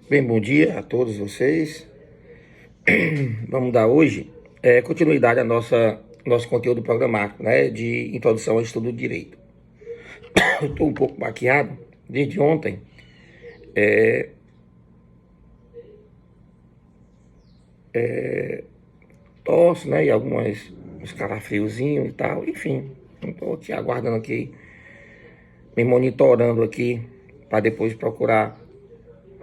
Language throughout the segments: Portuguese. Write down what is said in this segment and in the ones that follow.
Bem, bom dia a todos vocês. Vamos dar hoje continuidade ao nosso conteúdo programático, né, de introdução ao estudo do direito. Eu estou um pouco baqueado desde ontem. Tosse, né, e uns calafriozinhos e tal. Enfim, estou aqui aguardando aqui, me monitorando aqui para depois procurar,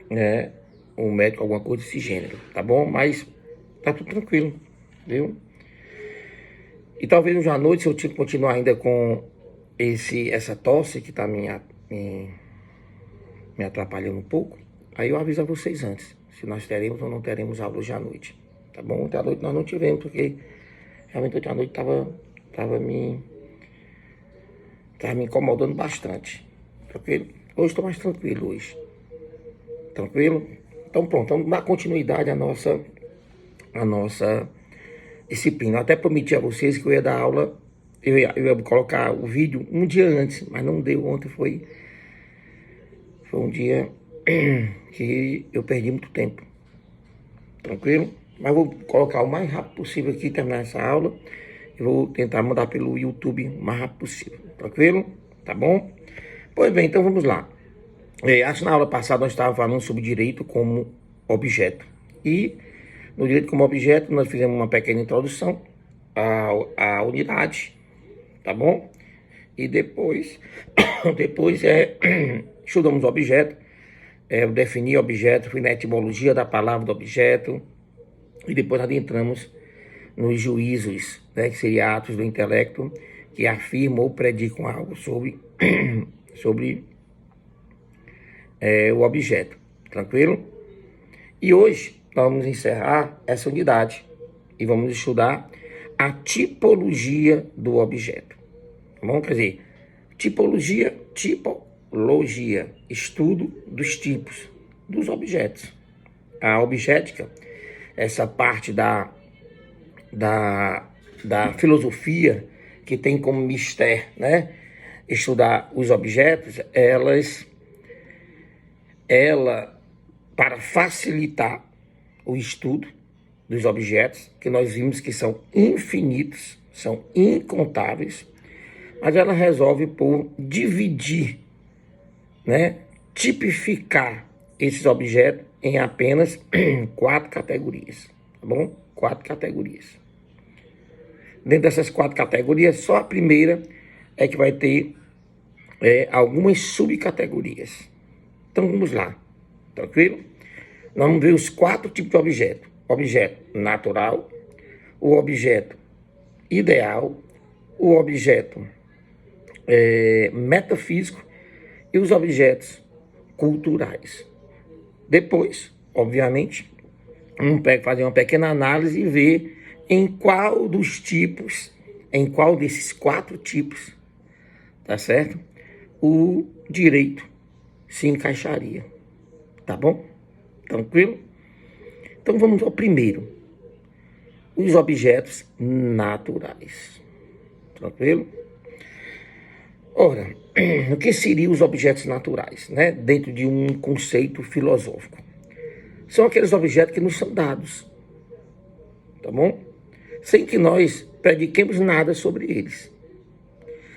né, um médico, alguma coisa desse gênero, tá bom? Mas tá tudo tranquilo, viu? E talvez hoje à noite, se eu continuar ainda com essa tosse que tá me atrapalhando um pouco, aí eu aviso a vocês antes, se nós teremos ou não teremos aula hoje à noite, tá bom? Ontem à noite nós não tivemos, porque realmente ontem à noite tava me incomodando bastante. Tranquilo? Hoje estou mais tranquilo hoje. Tranquilo? Então pronto, vamos dar continuidade à nossa disciplina. Eu até prometi a vocês que eu ia dar aula, eu ia colocar o vídeo um dia antes, mas não deu. Ontem foi um dia que eu perdi muito tempo. Tranquilo? Mas vou colocar o mais rápido possível aqui, terminar essa aula. Eu vou tentar mandar pelo YouTube o mais rápido possível. Tranquilo? Tá bom? Pois bem, então vamos lá. Acho que na aula passada nós estávamos falando sobre direito como objeto. E no direito como objeto nós fizemos uma pequena introdução à unidade, tá bom? E depois estudamos o objeto, eu defini o objeto, fui na etimologia da palavra do objeto, e depois adentramos nos juízos, né, que seria atos do intelecto, que afirmam ou predicam algo sobre o objeto, tranquilo? E hoje nós vamos encerrar essa unidade e vamos estudar a tipologia do objeto. Tá bom? Quer dizer, tipologia, estudo dos tipos dos objetos. A objetica, essa parte da filosofia que tem como mistério, né, estudar os objetos, para facilitar o estudo dos objetos, que nós vimos que são infinitos, são incontáveis, mas ela resolve por dividir, né, tipificar esses objetos em apenas 4 categorias, tá bom? 4 categorias. Dentro dessas 4 categorias, só a primeira é que vai ter algumas subcategorias. Então vamos lá, tranquilo? Nós vamos ver os 4 tipos de objeto. Objeto natural, o objeto ideal, o objeto metafísico e os objetos culturais. Depois, obviamente, vamos fazer uma pequena análise e ver em qual desses 4 tipos, tá certo? O direito se encaixaria, tá bom? Tranquilo? Então vamos ao primeiro, os objetos naturais, tranquilo? Ora, o que seriam os objetos naturais, né? Dentro de um conceito filosófico. São aqueles objetos que nos são dados, tá bom? Sem que nós prediquemos nada sobre eles.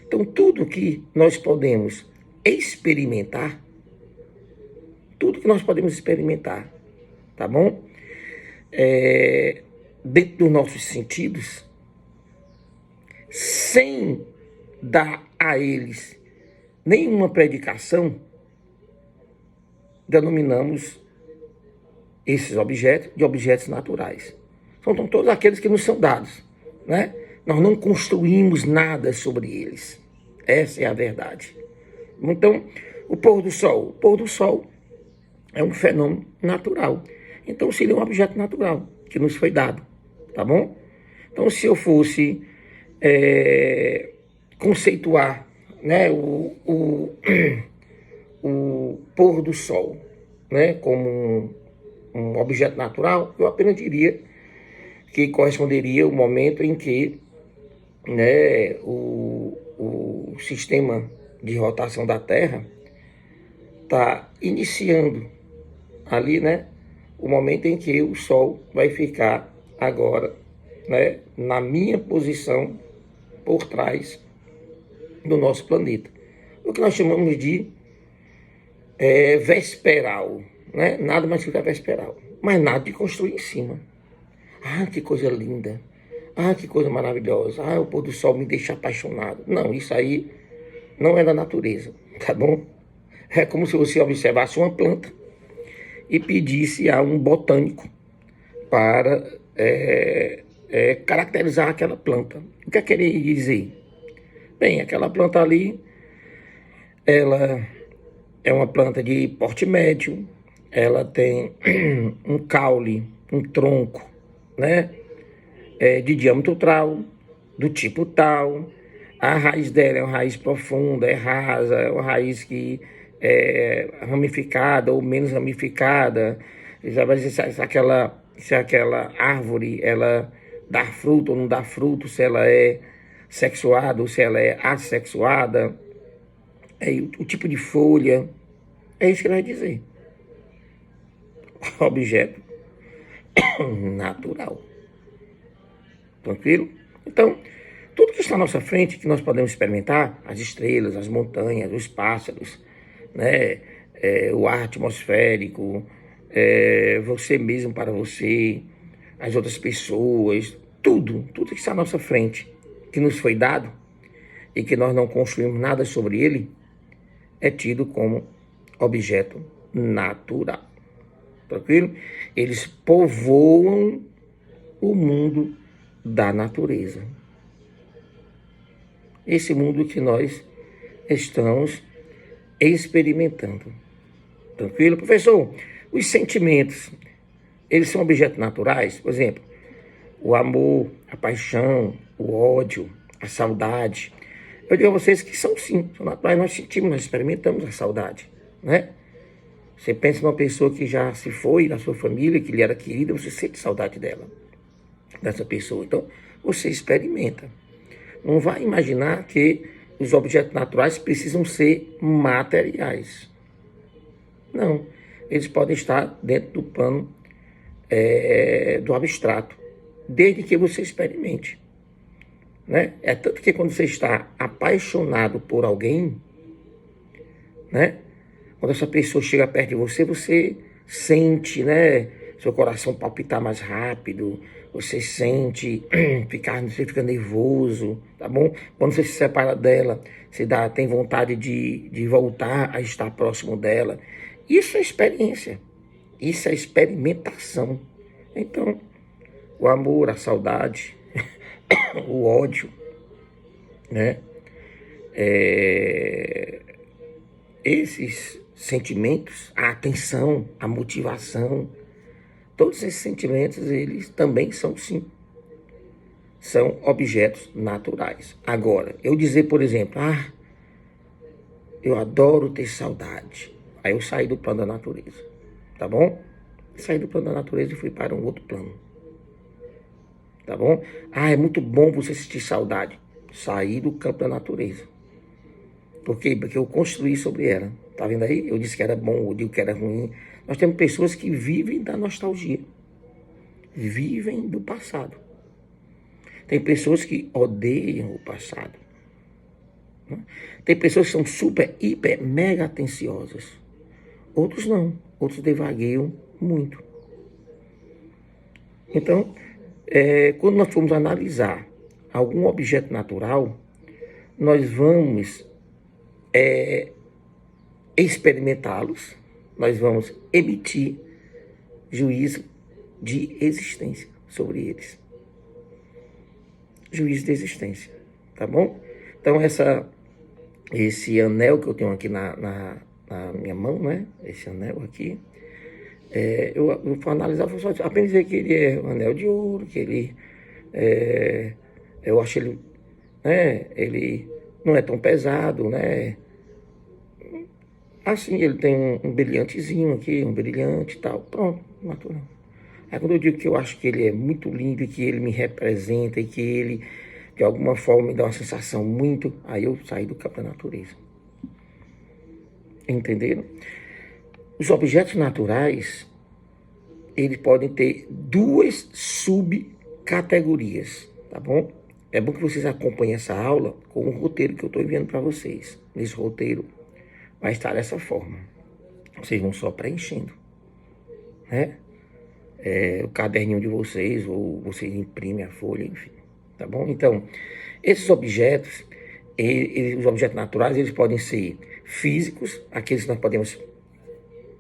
Então, tudo que nós podemos experimentar, tá bom? Dentro dos nossos sentidos, sem dar a eles nenhuma predicação, denominamos esses objetos de objetos naturais. São todos aqueles que nos são dados, né? Nós não construímos nada sobre eles. Essa é a verdade. Então, o pôr do sol é um fenômeno natural. Então, seria um objeto natural que nos foi dado, tá bom? Então, se eu fosse conceituar, né, o pôr do sol, né, como um objeto natural, eu apenas diria que corresponderia ao momento em que, né, o sistema de rotação da Terra está iniciando, ali, né, o momento em que o Sol vai ficar agora, né, na minha posição por trás do nosso planeta. O que nós chamamos de vesperal, né? Nada mais que vesperal, mas nada de construir em cima. Ah, que coisa linda. Ah, que coisa maravilhosa. Ah, o pôr do sol me deixa apaixonado. Não, isso aí não é da natureza, tá bom? É como se você observasse uma planta e pedisse a um botânico para caracterizar aquela planta. O que é que ele dizer? Bem, aquela planta ali, ela é uma planta de porte médio, ela tem um caule, um tronco, né? De diâmetro tal, do tipo tal. A raiz dela é uma raiz profunda, é rasa, é uma raiz que é ramificada ou menos ramificada. Já vai dizer se aquela árvore ela dá fruto ou não dá fruto, se ela é sexuada ou se ela é assexuada. O tipo de folha, é isso que ele vai dizer. Objeto natural. Tranquilo? Então, tudo que está à nossa frente, que nós podemos experimentar, as estrelas, as montanhas, os pássaros, né? O ar atmosférico, você mesmo para você, as outras pessoas, tudo que está à nossa frente, que nos foi dado e que nós não construímos nada sobre ele, é tido como objeto natural. Tranquilo? Eles povoam o mundo da natureza. Esse mundo que nós estamos experimentando. Tranquilo? Professor, os sentimentos, eles são objetos naturais? Por exemplo, o amor, a paixão, o ódio, a saudade. Eu digo a vocês que são sim, são naturais. Nós sentimos, nós experimentamos a saudade, né? Você pensa numa pessoa que já se foi da sua família, que lhe era querida, você sente saudade dela, dessa pessoa. Então, você experimenta. Não vai imaginar que os objetos naturais precisam ser materiais. Não. Eles podem estar dentro do plano do abstrato, desde que você experimente. Né? É tanto que quando você está apaixonado por alguém, né? Quando essa pessoa chega perto de você, você sente, né? Seu coração palpitar mais rápido, você sente, você fica nervoso, tá bom? Quando você se separa dela, você tem vontade de voltar a estar próximo dela. Isso é experiência, isso é experimentação. Então, o amor, a saudade, o ódio, né? Esses sentimentos, a atenção, a motivação, todos esses sentimentos, eles também são, sim, são objetos naturais. Agora, eu dizer, por exemplo, eu adoro ter saudade. Aí eu saí do plano da natureza, tá bom? Saí do plano da natureza e fui para um outro plano, tá bom? É muito bom você sentir saudade. Saí do campo da natureza. Por quê? Porque eu construí sobre ela. Tá vendo aí? Eu disse que era bom, eu digo que era ruim. Nós temos pessoas que vivem da nostalgia. Vivem do passado. Tem pessoas que odeiam o passado. Tem pessoas que são super, hiper, mega atenciosas. Outros não. Outros devagueiam muito. Então, quando nós formos analisar algum objeto natural, nós vamos experimentá-los, nós vamos emitir juízo de existência sobre eles. Juízo de existência, tá bom? Então, esse anel que eu tenho aqui na minha mão, né? Esse anel aqui, eu vou analisar, vou só apenas dizer que ele é um anel de ouro, que ele, eu acho ele, né? Ele não é tão pesado, né? Assim, ele tem um brilhantezinho aqui, um brilhante e tal. Pronto, natural. Aí quando eu digo que eu acho que ele é muito lindo e que ele me representa e que ele, de alguma forma, me dá uma sensação aí eu saí do campo da natureza. Entenderam? Os objetos naturais, eles podem ter duas subcategorias, tá bom? É bom que vocês acompanhem essa aula com o roteiro que eu estou enviando para vocês. Nesse roteiro vai estar dessa forma. Vocês vão só preenchendo, né? O caderninho de vocês, ou vocês imprimem a folha, enfim, tá bom? Então, esses objetos, os objetos naturais, eles podem ser físicos, aqueles que nós podemos,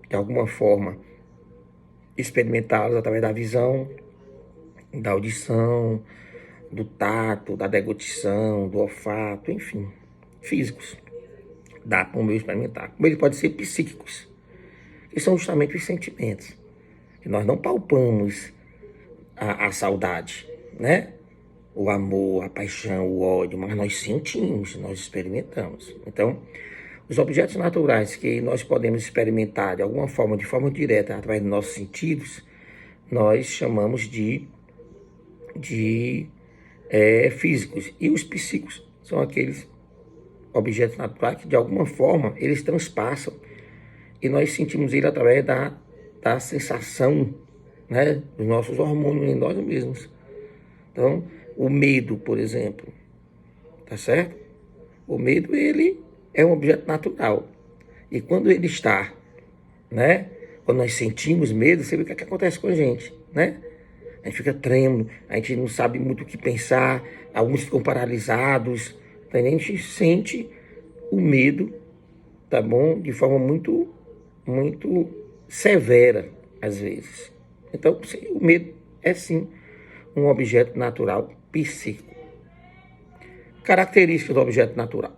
de alguma forma, experimentá-los através da visão, da audição, do tato, da deglutição, do olfato, enfim, físicos. Dá para o meu experimentar. Como ele pode ser psíquicos, que são justamente os sentimentos. Que nós não palpamos a saudade, né? O amor, a paixão, o ódio, mas nós sentimos, nós experimentamos. Então, os objetos naturais que nós podemos experimentar de alguma forma, de forma direta, através dos nossos sentidos, nós chamamos de físicos. E os psíquicos são aqueles objetos naturais que, de alguma forma, eles transpassam e nós sentimos ele através da sensação, né, dos nossos hormônios em nós mesmos. Então, o medo, por exemplo, tá certo? O medo, ele é um objeto natural. E quando ele está, né, quando nós sentimos medo, você vê o que acontece com a gente, né? A gente fica trêmulo, a gente não sabe muito o que pensar, alguns ficam paralisados, a gente sente o medo, tá bom? De forma muito, muito severa, às vezes. Então, o medo é sim um objeto natural psíquico. Características do objeto natural.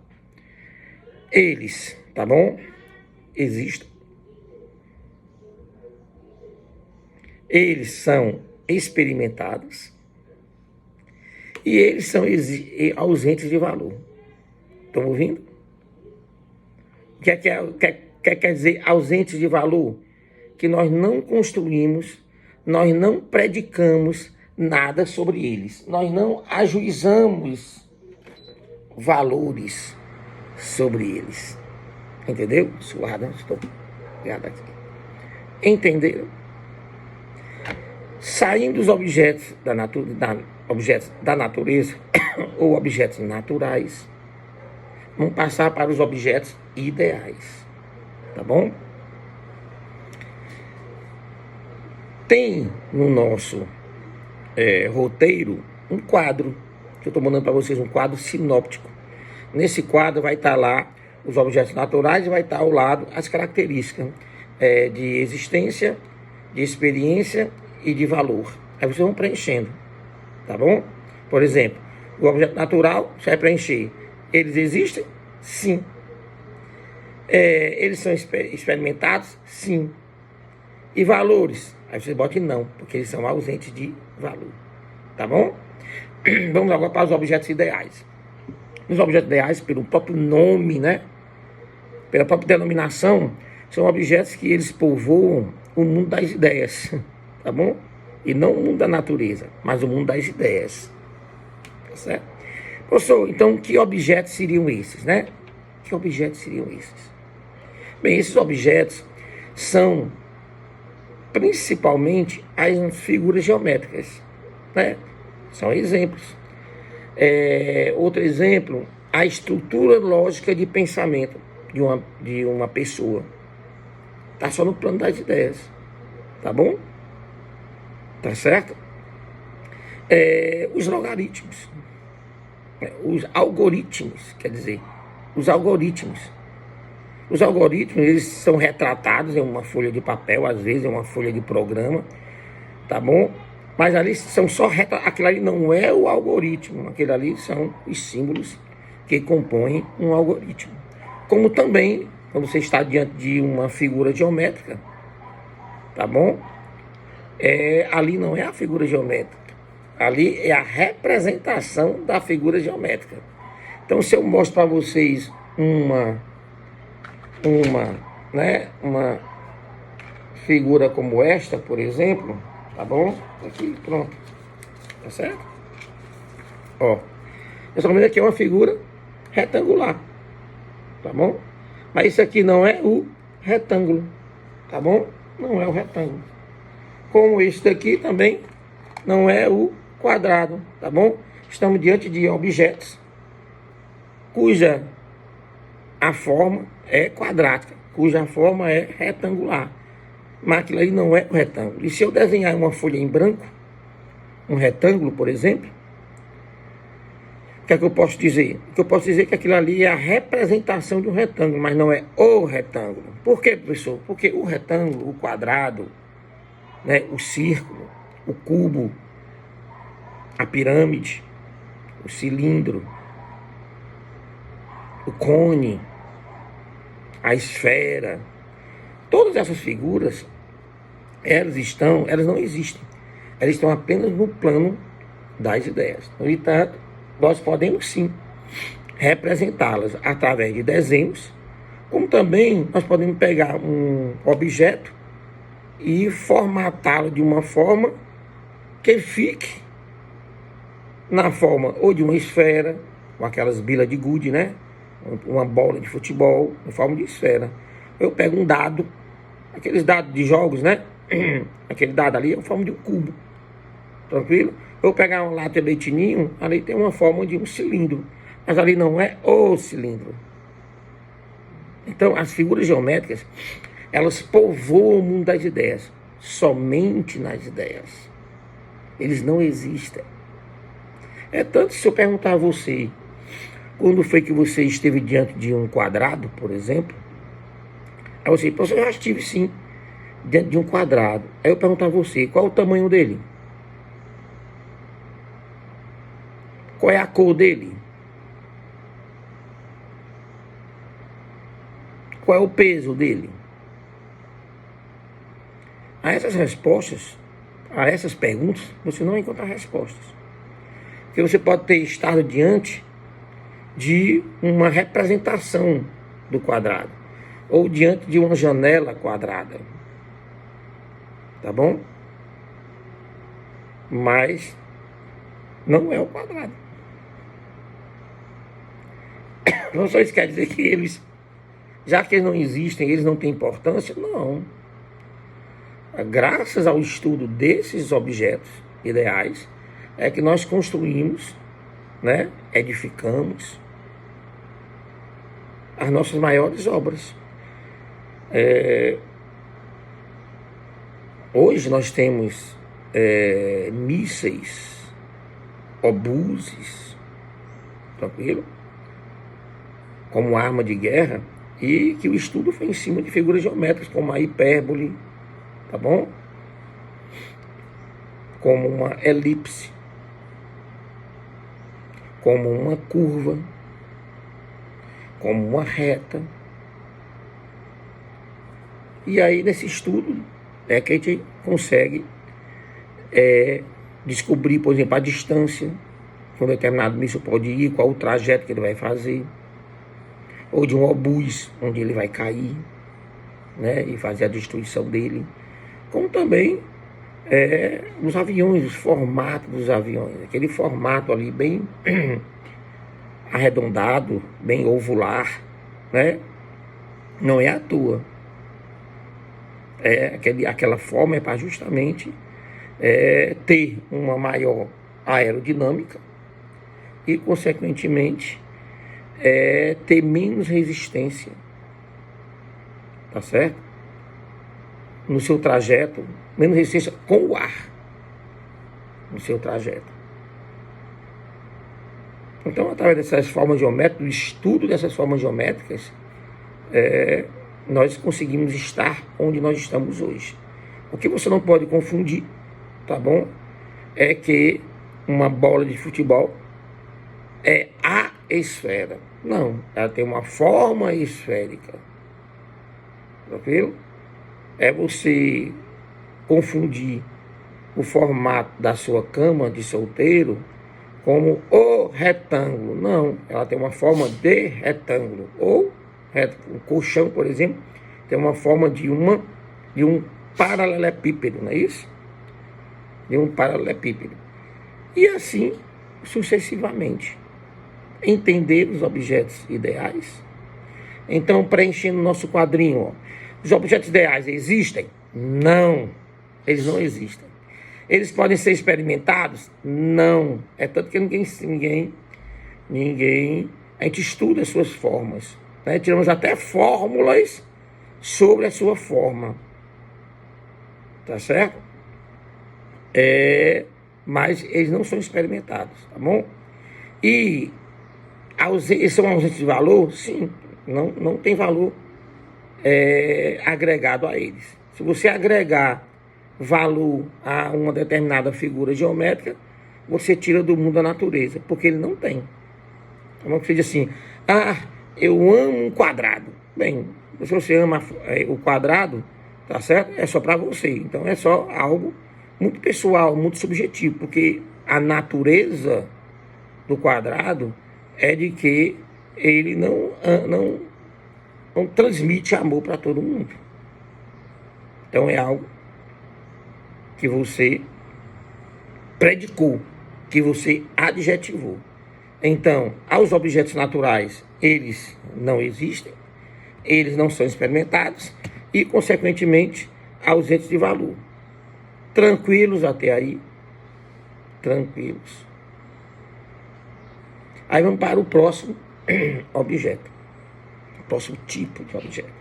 Eles, tá bom? Existem. Eles são experimentados e eles são ausentes de valor. Estão ouvindo? O que quer dizer ausentes de valor? Que nós não construímos, nós não predicamos nada sobre eles. Nós não ajuizamos valores sobre eles. Entendeu? Suado, estou ligado aqui. Entenderam? Saindo dos objetos da natureza ou objetos naturais, vamos passar para os objetos ideais. Tá bom? Tem no nosso roteiro um quadro, que eu estou mandando para vocês, um quadro sinóptico. Nesse quadro vai estar lá os objetos naturais e vai estar ao lado as características de existência, de experiência e de valor. Aí vocês vão preenchendo, tá bom? Por exemplo, o objeto natural, você vai preencher. Eles existem? Sim. Eles são experimentados? Sim. E valores? Aí vocês botam não, porque eles são ausentes de valor. Tá bom? Vamos agora para os objetos ideais. Os objetos ideais, pelo próprio nome, né? Pela própria denominação, são objetos que eles povoam o mundo das ideias. Tá bom? E não o mundo da natureza, mas o mundo das ideias. Tá certo? Professor, então que objetos seriam esses, né? Que objetos seriam esses? Bem, esses objetos são principalmente as figuras geométricas, né? São exemplos. Outro exemplo, a estrutura lógica de pensamento de uma pessoa. Tá só no plano das ideias. Tá bom? Tá certo? Os logaritmos. Os algoritmos, quer dizer, os algoritmos. Os algoritmos, eles são retratados em uma folha de papel, às vezes em uma folha de programa, tá bom? Mas ali são só aquilo ali não é o algoritmo, aquilo ali são os símbolos que compõem um algoritmo. Como também, quando você está diante de uma figura geométrica, tá bom? Ali não é a figura geométrica, ali é a representação da figura geométrica. Então, se eu mostro para vocês uma figura como esta, por exemplo, tá bom? Aqui, pronto. Tá certo? Ó, essa aqui é uma figura retangular, tá bom? Mas isso aqui não é o retângulo. tá bom? Não é o retângulo. Como esse daqui também não é o quadrado, tá bom? Estamos diante de objetos cuja a forma é quadrática, cuja forma é retangular. Mas aquilo aí não é o retângulo. E se eu desenhar uma folha em branco, um retângulo, por exemplo, o que é que eu posso dizer? O que eu posso dizer é que aquilo ali é a representação de um retângulo, mas não é o retângulo. Por quê, professor? Porque o retângulo, o quadrado, né, o círculo, o cubo, a pirâmide, o cilindro, o cone, a esfera, todas essas figuras, elas não existem. Elas estão apenas no plano das ideias. No entanto, nós podemos sim representá-las através de desenhos, como também nós podemos pegar um objeto e formatá-lo de uma forma que fique na forma ou de uma esfera, com aquelas bilas de gude, né? Uma bola de futebol em forma de esfera. Eu pego um dado, aqueles dados de jogos, né? Aquele dado ali é em forma de um cubo. Tranquilo? Eu pegar uma lata de leite ninho, ali tem uma forma de um cilindro. Mas ali não é o cilindro. Então, as figuras geométricas, elas povoam o mundo das ideias. Somente nas ideias. Eles não existem. É tanto se eu perguntar a você, quando foi que você esteve diante de um quadrado, por exemplo, aí você, eu já estive sim, diante de um quadrado. Aí eu perguntar a você, qual o tamanho dele? Qual é a cor dele? Qual é o peso dele? A essas respostas, a essas perguntas, você não vai encontrar respostas. Porque você pode ter estado diante de uma representação do quadrado, ou diante de uma janela quadrada. Tá bom? Mas não é o quadrado. Não só isso quer dizer que eles, já que eles não existem, eles não têm importância? Não. Graças ao estudo desses objetos ideais, é que nós construímos, né, edificamos as nossas maiores obras. Hoje nós temos mísseis, obuses, tranquilo? Como arma de guerra, e que o estudo foi em cima de figuras geométricas, como a hipérbole, tá bom? Como uma elipse, como uma curva, como uma reta. E aí, nesse estudo, é que a gente consegue descobrir, por exemplo, a distância que um determinado míssil pode ir, qual o trajeto que ele vai fazer, ou de um obus, onde ele vai cair, né, e fazer a destruição dele, como também os aviões, os formatos dos aviões, aquele formato ali bem arredondado, bem ovular, né, não é à toa. Aquela forma é para justamente ter uma maior aerodinâmica e, consequentemente, ter menos resistência, tá certo? No seu trajeto, menos resistência com o ar, no seu trajeto. Então, através dessas formas geométricas, do estudo dessas formas geométricas, nós conseguimos estar onde nós estamos hoje. O que você não pode confundir, tá bom? É que uma bola de futebol é a esfera. Não, ela tem uma forma esférica. Tranquilo? É você confundir o formato da sua cama de solteiro como o retângulo. Não, ela tem uma forma de retângulo. Ou o colchão, por exemplo, tem uma forma de um paralelepípedo, não é isso? De um paralelepípedo. E assim sucessivamente. Entender os objetos ideais. Então, preenchendo nosso quadrinho, ó, Os objetos ideais existem? Não, eles não existem. Eles podem ser experimentados? Não. É tanto que ninguém, a gente estuda as suas formas, né? Tiramos até fórmulas sobre a sua forma, tá certo? Mas eles não são experimentados, tá bom? E eles são ausentes de valor? Sim, não tem valor agregado a eles. Se você agregar valor a uma determinada figura geométrica, você tira do mundo da natureza, porque ele não tem. Então, você diz assim, eu amo um quadrado. Bem, se você ama o quadrado, tá certo? É só para você. Então é só algo muito pessoal, muito subjetivo, porque a natureza do quadrado é de que ele não transmite amor para todo mundo. Então é algo que você predicou, que você adjetivou. Então, aos objetos naturais, eles não existem, eles não são experimentados e, consequentemente, ausentes de valor. Tranquilos até aí? Tranquilos. Aí vamos para o próximo objeto, o próximo tipo de objeto,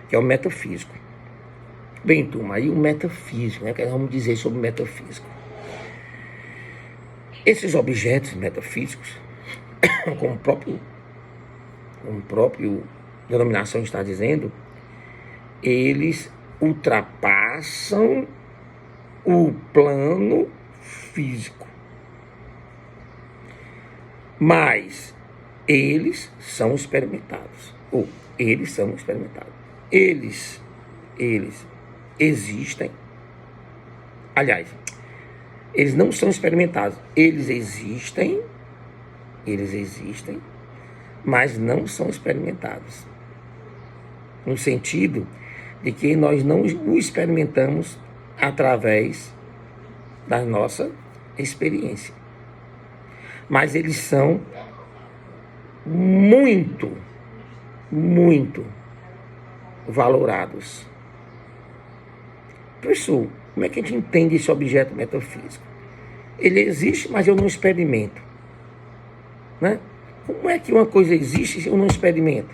que é o metafísico. Bem, turma, aí o metafísico, né? Que nós vamos dizer sobre o metafísico. Esses objetos metafísicos, como o próprio denominação está dizendo, eles ultrapassam o plano físico. Mas eles são experimentados. Eles existem. Aliás, eles não são experimentados. Eles existem, mas não são experimentados. No sentido de que nós não o experimentamos através da nossa experiência. Mas eles são muito valorados. Professor, como é que a gente entende esse objeto metafísico? Ele existe, mas eu não experimento, né? Como é que uma coisa existe se eu não experimento?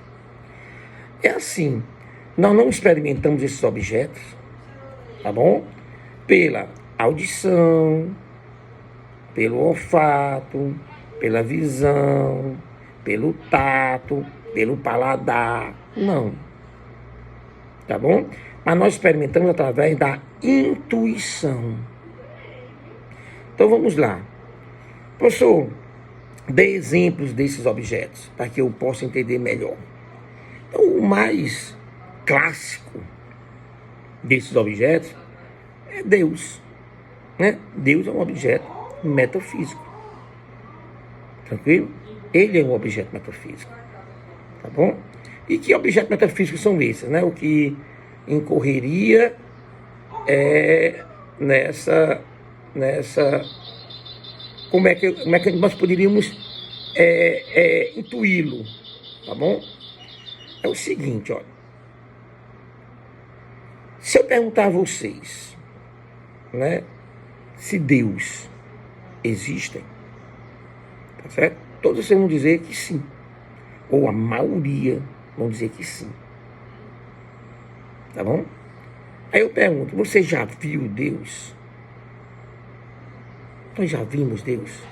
É assim, nós não experimentamos esses objetos, tá bom? Pela audição, pelo olfato, pela visão, pelo tato, pelo paladar, não. Tá bom? Mas nós experimentamos através da intuição. Então vamos lá. Professor, dê exemplos desses objetos, para que eu possa entender melhor. Então, o mais clássico desses objetos é Deus, né? Deus é um objeto metafísico. Tranquilo? Ele é um objeto metafísico. Tá bom? E que objetos metafísicos são esses, né? O que incorreria nessa como é que nós poderíamos intuí-lo, tá bom? É o seguinte, olha. Se eu perguntar a vocês, né, se Deus existe, tá certo? Todos vocês vão dizer que sim, ou a maioria vão dizer que sim, tá bom? Aí eu pergunto, você já viu Deus? Nós já vimos Deus?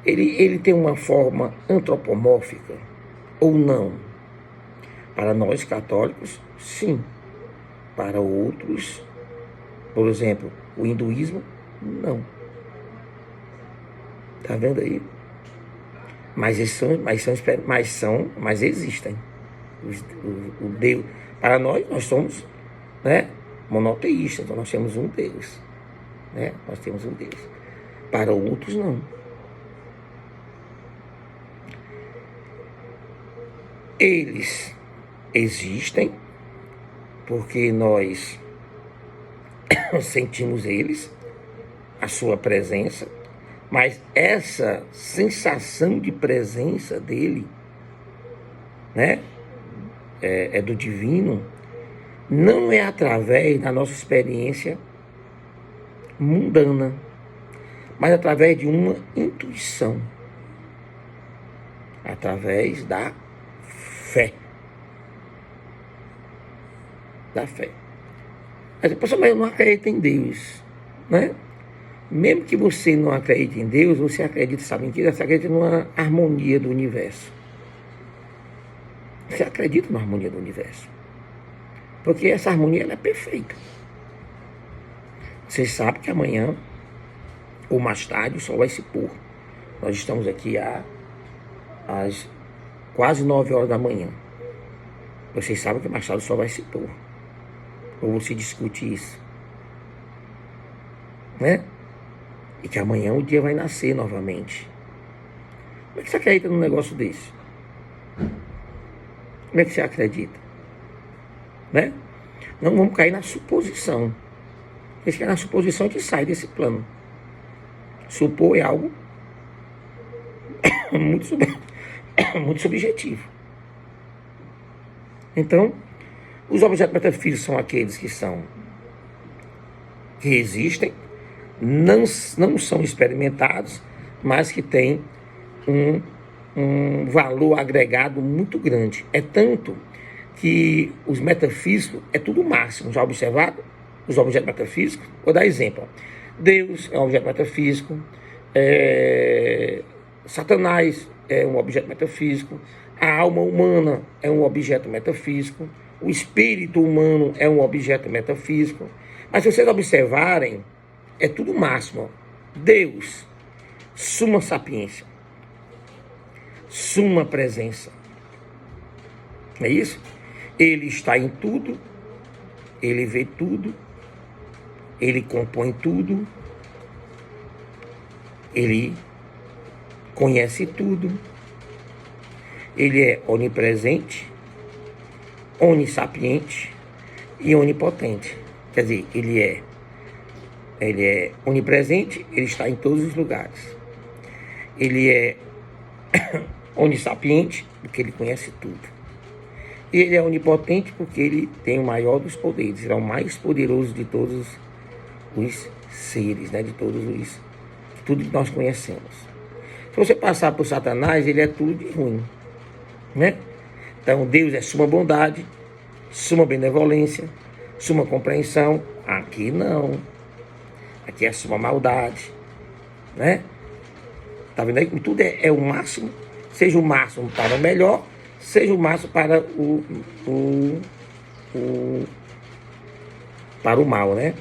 Ele tem uma forma antropomórfica ou não? Para nós católicos, sim. Para outros, por exemplo, o hinduísmo, não. Tá vendo aí? Mas existem. O Deus. Para nós somos, né, monoteístas, então nós temos um Deus, né? Nós temos um Deus. Para outros, não. Eles existem porque nós sentimos eles, a sua presença, mas essa sensação de presença dele, né, é do divino, não é através da nossa experiência mundana, mas através de uma intuição, através da fé. Da fé. Mas, pessoal, mas eu não acredito em Deus, né? Mesmo que você não acredite em Deus, você acredita, sabe em que? Você acredita numa harmonia do universo. Você acredita na harmonia do universo. Porque essa harmonia ela é perfeita. Você sabe que amanhã, ou mais tarde, o sol vai se pôr. Nós estamos aqui às quase 9 horas da manhã. Vocês sabem que mais tarde o sol vai se pôr. Ou você discute isso, né? E que amanhã o dia vai nascer novamente. Como é que você acredita num negócio desse? Como é que você acredita? Né? Não vamos cair na suposição. Porque se cair na suposição, a gente sai desse plano. Supor é algo muito subjetivo. Então, os objetos metafísicos são aqueles que existem, não são experimentados, mas que têm um valor agregado muito grande. É tanto que os metafísicos é tudo máximo. Já observado os objetos metafísicos? Vou dar exemplo. Deus é um objeto metafísico, Satanás é um objeto metafísico, a alma humana é um objeto metafísico, o espírito humano é um objeto metafísico. Mas se vocês observarem, é tudo máximo. Deus, suma sapiência, suma presença. Não é isso? Ele está em tudo, ele vê tudo, ele compõe tudo, ele conhece tudo, ele é onipresente, onissapiente e onipotente. Quer dizer, ele é onipresente, ele está em todos os lugares. Ele é onissapiente, porque ele conhece tudo. E ele é onipotente porque ele tem o maior dos poderes, ele é o mais poderoso de todos os seres, né? De tudo que nós conhecemos. Se você passar por Satanás, ele é tudo de ruim, né? Então Deus é suma bondade, suma benevolência, suma compreensão. Aqui não. Aqui é suma maldade, né? Tá vendo aí? Tudo é o máximo, seja o máximo para o melhor, seja o máximo para para o mal, né?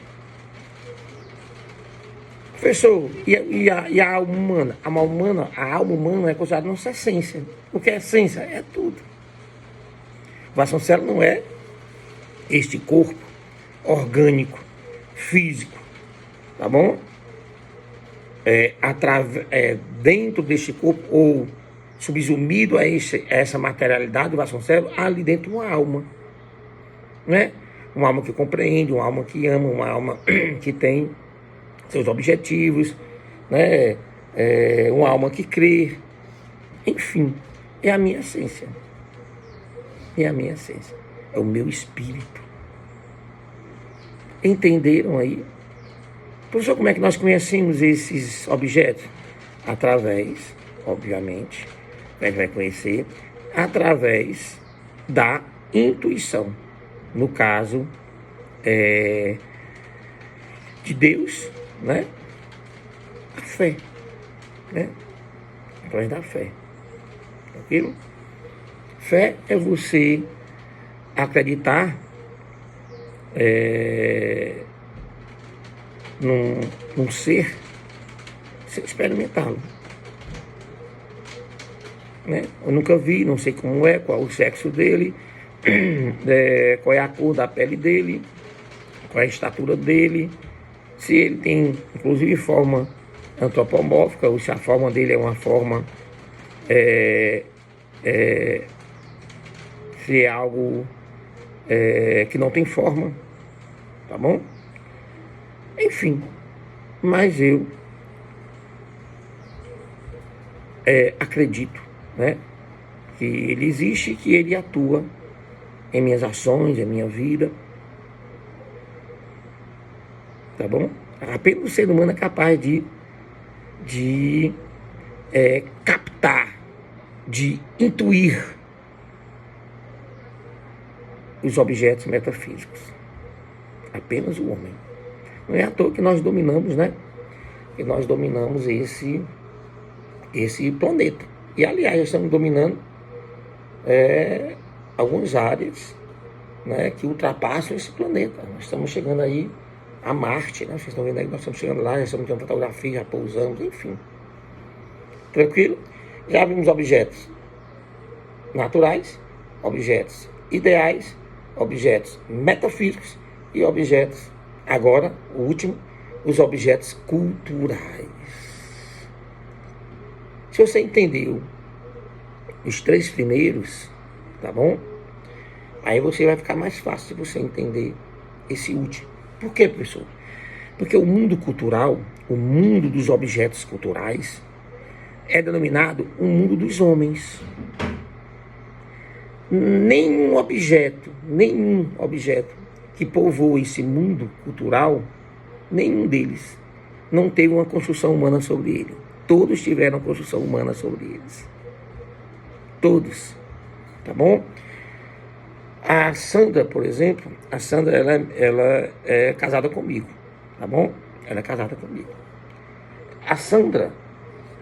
Professor, e a alma humana? A alma humana é considerada nossa essência. O que é essência? É tudo. Vasconcelos não é este corpo orgânico, físico, tá bom? Dentro deste corpo, ou subsumido a essa materialidade do Vasconcelos, há ali dentro uma alma, né? Uma alma que compreende, uma alma que ama, uma alma que tem seus objetivos, né? Uma alma que crê, enfim, é a minha essência. É a minha essência, é o meu espírito. Entenderam aí? Professor, como é que nós conhecemos esses objetos? Através, obviamente, a gente vai conhecer, através da intuição. No caso, de Deus, né? A fé, né? Através da fé. Tranquilo? Fé é você acreditar num ser sem experimentá-lo. Né? Eu nunca vi, não sei como é, qual o sexo dele, qual é a cor da pele dele, qual é a estatura dele, se ele tem, inclusive, forma antropomórfica, ou se a forma dele é uma forma, se é algo que não tem forma, tá bom? Enfim, mas eu acredito, né, que ele existe, que ele atua em minhas ações, em minha vida, tá bom? Apenas o ser humano é capaz de captar, de intuir os objetos metafísicos. Apenas o homem. Não é à toa que nós dominamos, né? Que nós dominamos esse planeta. E, aliás, estamos dominando algumas áreas, né, que ultrapassam esse planeta. Nós estamos chegando aí a Marte, né? Vocês estão vendo aí, nós estamos chegando lá, já estamos tirando fotografia, já pousamos, enfim. Tranquilo? Já vimos objetos naturais, objetos ideais, objetos metafísicos e objetos, agora, o último, os objetos culturais. Se você entendeu os 3 primeiros, tá bom? Aí você vai ficar mais fácil de você entender esse último. Por quê, professor? Porque o mundo cultural, o mundo dos objetos culturais, é denominado o mundo dos homens. Nenhum objeto que povoa esse mundo cultural, nenhum deles não teve uma construção humana sobre ele. Todos tiveram construção humana sobre eles. Todos. Tá bom? A Sandra, por exemplo, ela é casada comigo. Tá bom? Ela é casada comigo. A Sandra,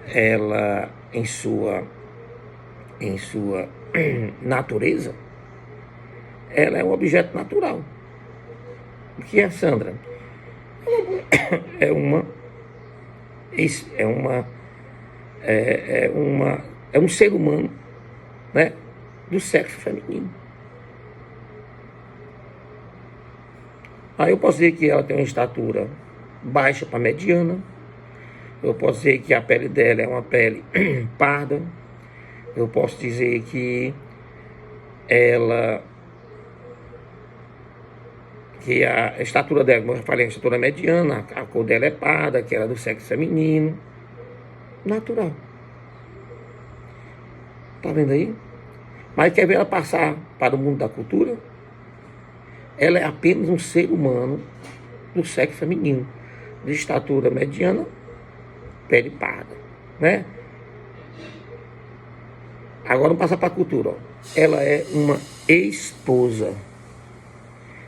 ela, em sua natureza, ela é um objeto natural. O que é a Sandra? É um ser humano, né, do sexo feminino. Aí eu posso dizer que ela tem uma estatura baixa para mediana. Eu posso dizer que a pele dela é uma pele parda. Eu posso dizer que a estatura dela, como eu falei, a estatura mediana, a cor dela é parda, que ela é do sexo feminino. Natural. Tá vendo aí? Mas quer ver ela passar para o mundo da cultura? Ela é apenas um ser humano do sexo feminino, de estatura mediana, pele parda, né? Agora vamos passar para a cultura. Ó. Ela é uma esposa.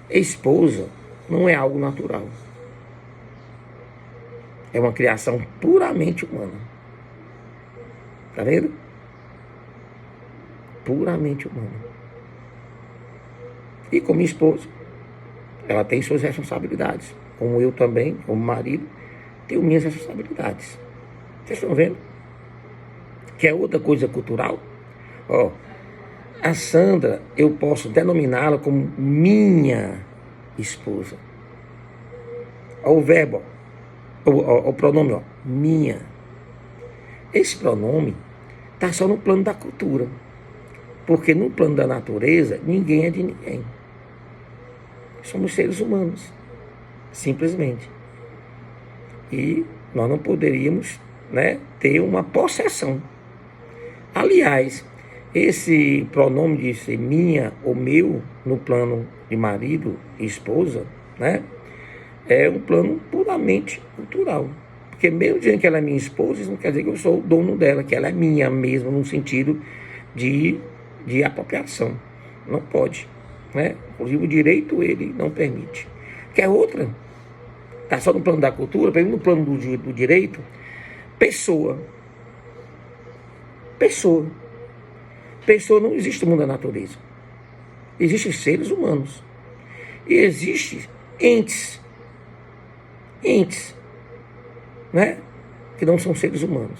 Esposa não é algo natural. É uma criação puramente humana. Tá vendo? Puramente humana. E como esposa, ela tem suas responsabilidades. Como eu também, como marido, tenho minhas responsabilidades. Vocês estão vendo? Que é outra coisa cultural. Ó, a Sandra, eu posso denominá-la como minha esposa. Ó, o verbo, o pronome, ó, minha. Esse pronome está só no plano da cultura. Porque no plano da natureza, ninguém é de ninguém. Somos seres humanos. Simplesmente. E nós não poderíamos, né, ter uma possessão. Aliás, esse pronome de ser minha ou meu no plano de marido e esposa, né, é um plano puramente cultural. Porque mesmo dizendo que ela é minha esposa, isso não quer dizer que eu sou o dono dela, que ela é minha mesmo, no sentido de apropriação. Não pode. Né? Inclusive o direito ele não permite. Quer outra? Está só no plano da cultura, pegando no plano do direito, pessoa. Pessoa não existe no mundo da natureza. Existem seres humanos. E existem entes, né? Que não são seres humanos.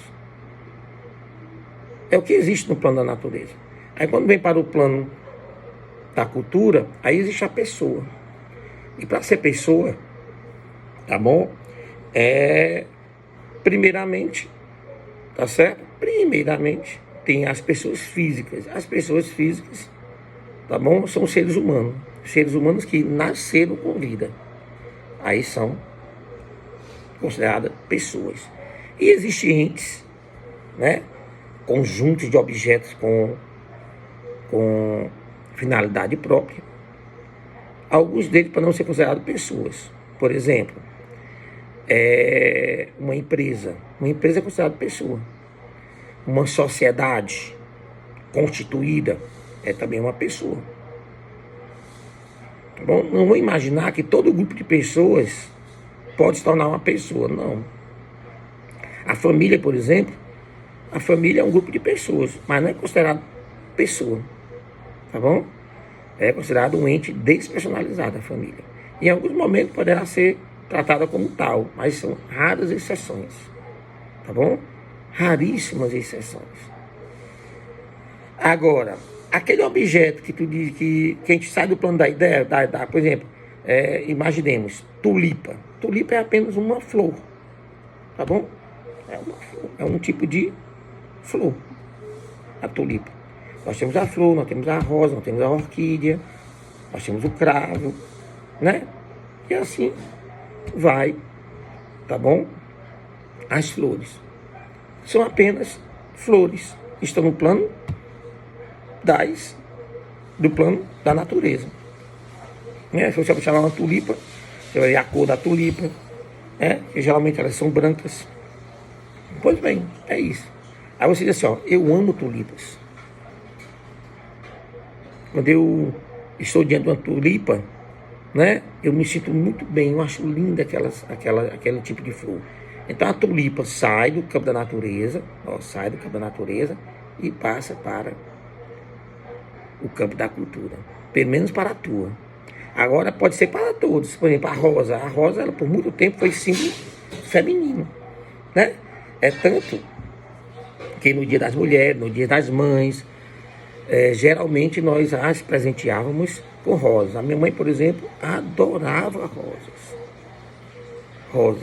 É o que existe no plano da natureza. Aí quando vem para o plano da cultura, aí existe a pessoa. E para ser pessoa, tá bom? Primeiramente, tá certo? Primeiramente, tem as pessoas físicas. As pessoas físicas, tá bom? São seres humanos. Seres humanos que nasceram com vida. Aí são consideradas pessoas. E existem entes, né? Conjuntos de objetos com finalidade própria. Alguns deles para não ser considerados pessoas. Por exemplo, é uma empresa. Uma empresa é considerada pessoa. Uma sociedade constituída é também uma pessoa. Tá bom? Não vou imaginar que todo grupo de pessoas pode se tornar uma pessoa, não. A família, por exemplo, a família é um grupo de pessoas, mas não é considerado pessoa, tá bom? É considerado um ente despersonalizado, a família. Em alguns momentos poderá ser tratada como tal, mas são raras exceções, tá bom? Raríssimas exceções. Agora, aquele objeto que tu diz que a gente sai do plano da ideia, por exemplo, imaginemos, tulipa. Tulipa é apenas uma flor, tá bom? É uma flor, é um tipo de flor, a tulipa. Nós temos a flor, nós temos a rosa, nós temos a orquídea, nós temos o cravo, né? E assim vai, tá bom? As flores são apenas flores, estão no plano do plano da natureza. Né? Se você observar uma tulipa, você vai ver a cor da tulipa, que geralmente elas são brancas. Pois bem, é isso. Aí você diz assim, ó, eu amo tulipas. Quando eu estou diante de uma tulipa, né, eu me sinto muito bem, eu acho linda aquele tipo de flor. Então a tulipa sai do campo da natureza, e passa para o campo da cultura, pelo menos para a tua. Agora pode ser para todos. Por exemplo, a rosa, ela por muito tempo foi símbolo feminino, né? É tanto que no Dia das Mulheres, no Dia das Mães, geralmente nós as presenteávamos com rosas. A minha mãe, por exemplo, adorava rosas.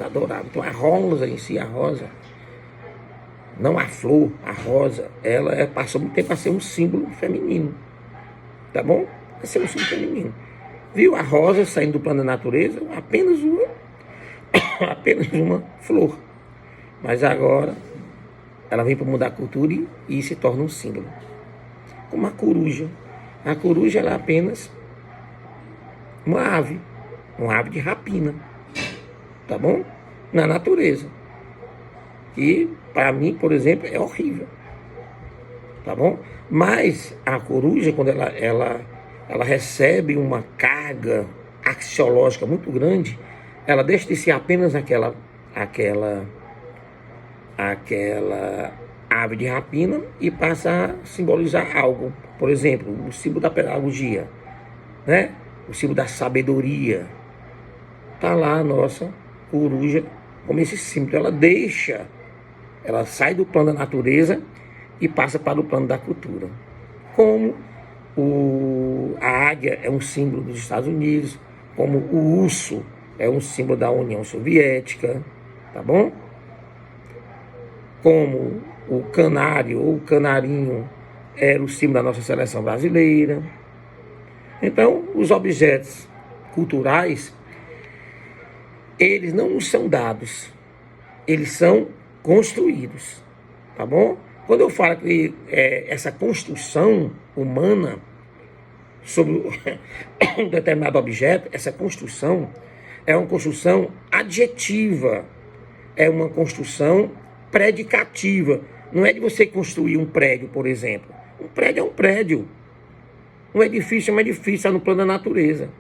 Adorava. Então a rosa em si, a rosa, não a flor, a rosa, ela passou muito tempo a ser um símbolo feminino. Tá bom? A ser um símbolo feminino. Viu a rosa saindo do plano da natureza? Apenas uma flor. Mas agora ela vem para mudar a cultura e se torna um símbolo. Como a coruja. A coruja ela é apenas uma ave de rapina. Tá bom? Na natureza. E para mim, por exemplo, é horrível. Tá bom? Mas a coruja, quando ela recebe uma carga axiológica muito grande, ela deixa de ser apenas aquela ave de rapina e passa a simbolizar algo. Por exemplo, o símbolo da pedagogia, né? O símbolo da sabedoria. Tá lá a nossa coruja como esse símbolo. Ela sai do plano da natureza e passa para o plano da cultura. Como a águia é um símbolo dos Estados Unidos, como o urso é um símbolo da União Soviética, tá bom? Como o canário ou o canarinho era o símbolo da nossa seleção brasileira. Então, os objetos culturais, eles não nos são dados, eles são construídos, tá bom? Quando eu falo que essa construção humana sobre um determinado objeto, essa construção é uma construção adjetiva, é uma construção predicativa. Não é de você construir um prédio, por exemplo. Um prédio é um prédio. Um edifício é um edifício, está no plano da natureza.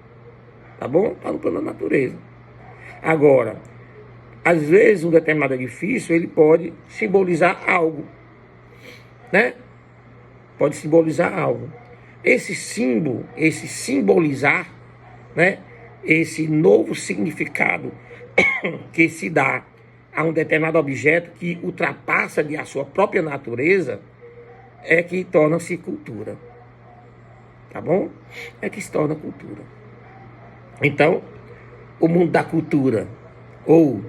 Tá bom? Está no plano da natureza. Agora, às vezes um determinado edifício, ele pode simbolizar algo. Né? Pode simbolizar algo. Esse símbolo, esse simbolizar, né? Esse novo significado que se dá a um determinado objeto que ultrapassa a sua própria natureza, é que torna-se cultura. Tá bom? É que se torna cultura. Então, o mundo da cultura, ou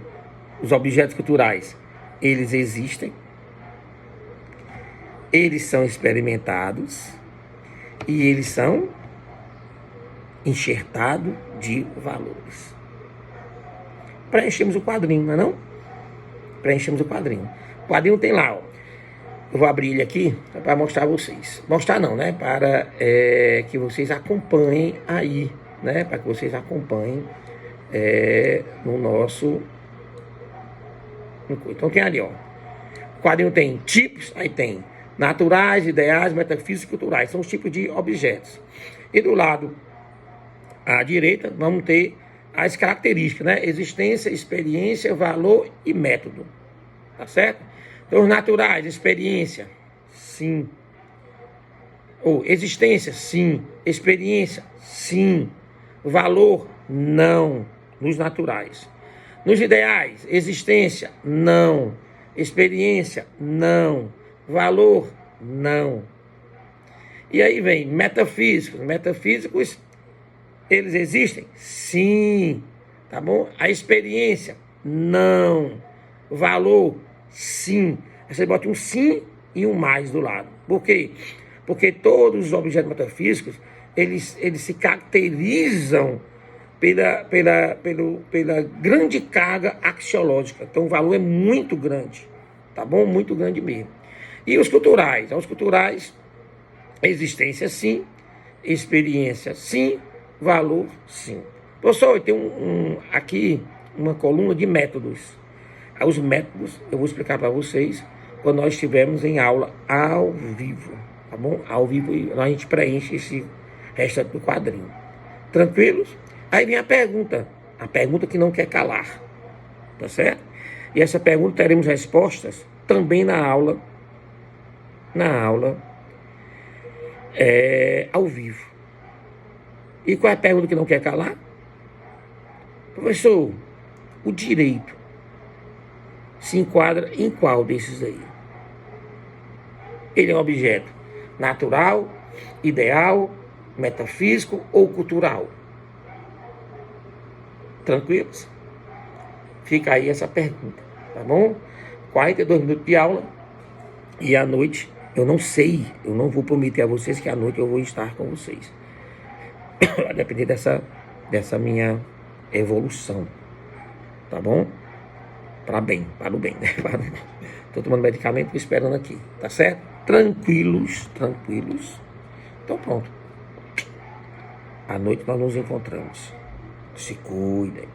os objetos culturais, eles existem, eles são experimentados e eles são enxertados de valores. Preenchemos o quadrinho, não é não? Preenchemos o quadrinho. O quadrinho tem lá, ó. Eu vou abrir ele aqui para mostrar a vocês. Mostrar não, né? Para que vocês acompanhem aí, né? Para que vocês acompanhem no nosso Então tem ali, ó. O quadrinho tem tipos, aí tem naturais, ideais, metafísicos e culturais. São os tipos de objetos. E do lado à direita, vamos ter as características, né? Existência, experiência, valor e método. Tá certo? Então, os naturais, experiência, sim. Ou existência, sim. Experiência, sim. Valor, não. Nos naturais. Nos ideais, existência, não. Experiência, não. Valor, não. E aí vem metafísicos. Metafísicos, eles existem? Sim. Tá bom? A experiência, não. Valor, sim. Aí você bota um sim e um mais do lado. Por quê? Porque todos os objetos metafísicos, eles se caracterizam pela grande carga axiológica. Então o valor é muito grande, tá bom? Muito grande mesmo. E os culturais? Os culturais, existência sim, experiência sim, valor sim. Professor, tem aqui uma coluna de métodos. Os métodos eu vou explicar para vocês quando nós estivermos em aula ao vivo, tá bom? Ao vivo a gente preenche esse restante do quadrinho. Tranquilos? Aí vem a pergunta que não quer calar, tá certo? E essa pergunta teremos respostas também na aula ao vivo. E qual é a pergunta que não quer calar? Professor, o direito se enquadra em qual desses aí? Ele é um objeto natural, ideal, metafísico ou cultural? Tranquilos? Fica aí essa pergunta, tá bom? 42 minutos de aula e à noite, eu não sei, eu não vou prometer a vocês que à noite eu vou estar com vocês. Vai depender dessa minha evolução, tá bom? Para o bem, né? Tô tomando medicamento e esperando aqui, tá certo? Tranquilos. Então pronto. À noite nós nos encontramos. Se cuidem.